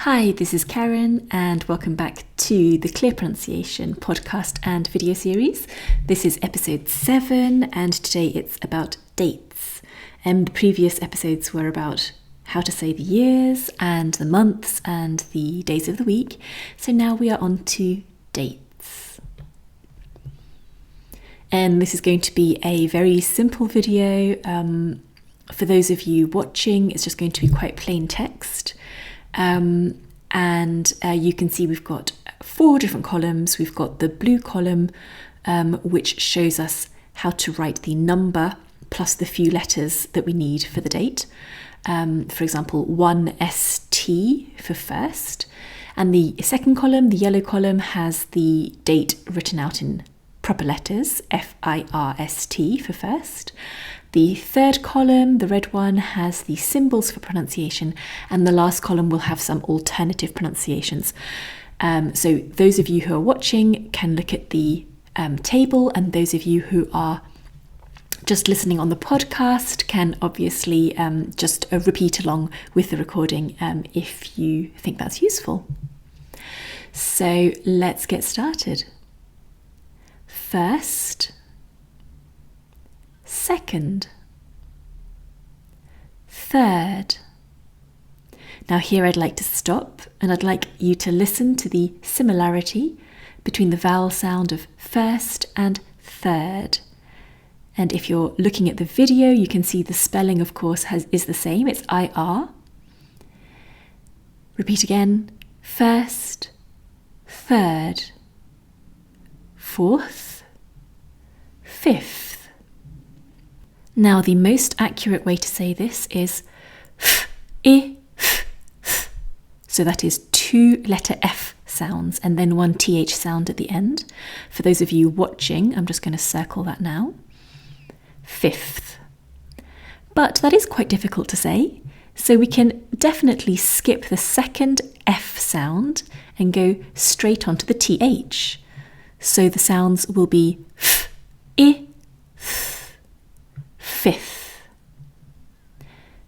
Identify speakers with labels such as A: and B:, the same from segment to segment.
A: Hi, this is Karen and welcome back to the Clear Pronunciation podcast and video series. This is episode 7 and today it's about dates. The previous episodes were about how to say the years and the months and the days of the week. So now we are on to dates. And this is going to be a very simple video. For those of you watching, it's just going to be quite plain text. You can see we've got 4 different columns. We've got the blue column, which shows us how to write the number plus the few letters that we need for the date. For example, 1ST for first. And the second column, the yellow column, has the date written out in proper letters, FIRST for first. The third column, the red one, has the symbols for pronunciation, and the last column will have some alternative pronunciations. So those of you who are watching can look at the table, and those of you who are just listening on the podcast can obviously just repeat along with the recording if you think that's useful. So let's get started. First, second, third. Now here I'd like to stop and I'd like you to listen to the similarity between the vowel sound of first and third. And if you're looking at the video, you can see the spelling, of course, is the same. It's IR. Repeat again. First, third, fourth, fifth. Now, the most accurate way to say this is f-I, f. So that is 2 letter F sounds and then 1 TH sound at the end. For those of you watching, I'm just going to circle that now. Fifth. But that is quite difficult to say, so we can definitely skip the second F sound and go straight onto the TH. So the sounds will be f-I, f, fifth,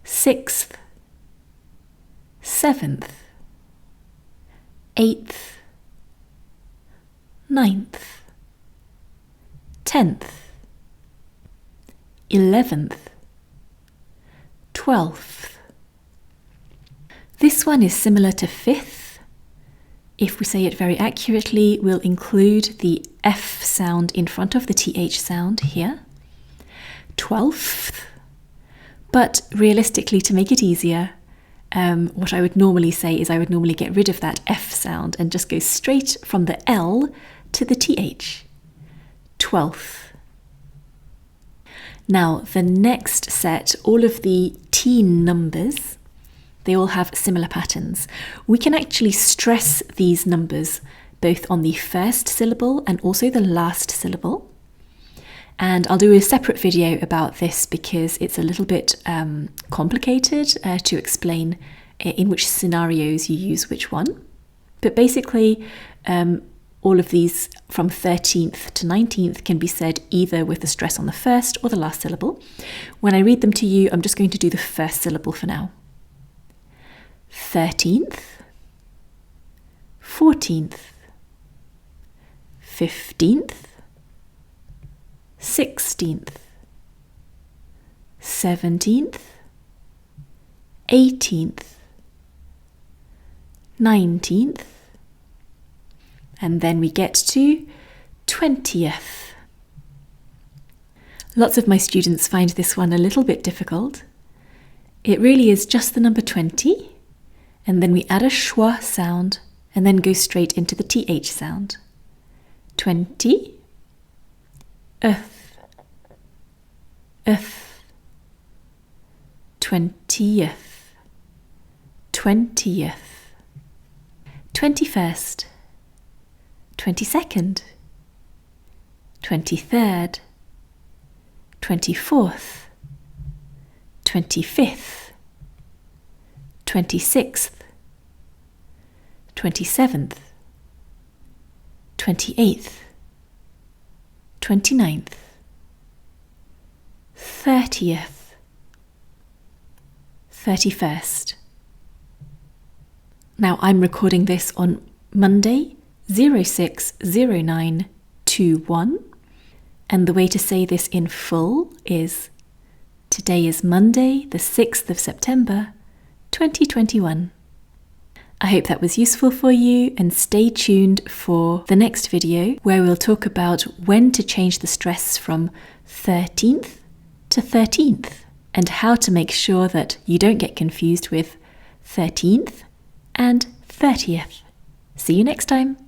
A: sixth, seventh, eighth, ninth, 10th, 11th, 12th. This one is similar to fifth. If we say it very accurately, we'll include the F sound in front of the TH sound here. 12th. But realistically, to make it easier, what I would normally say is I would normally get rid of that F sound and just go straight from the L to the TH. 12th. Now, the next set, all of the teen numbers, they all have similar patterns. We can actually stress these numbers both on the first syllable and also the last syllable. And I'll do a separate video about this because it's a little bit complicated to explain in which scenarios you use which one. But basically, all of these from 13th to 19th can be said either with the stress on the first or the last syllable. When I read them to you, I'm just going to do the first syllable for now. 13th, 14th, 15th, 16th, 17th, 18th, 19th, and then we get to 20th. Lots of my students find this one a little bit difficult. It really is just the number 20, and then we add a schwa sound, and then go straight into the TH sound. 20, th, 20th, 20th, 21st, 22nd, 23rd, 24th, 25th, 26th, 27th, 28th, 29th, 30th, 31st, Now I'm recording this on Monday, 060921, and the way to say this in full is today is Monday, the 6th of September, 2021. I hope that was useful for you, and stay tuned for the next video where we'll talk about when to change the stress from 13th to 13th and how to make sure that you don't get confused with 13th and 30th. See you next time.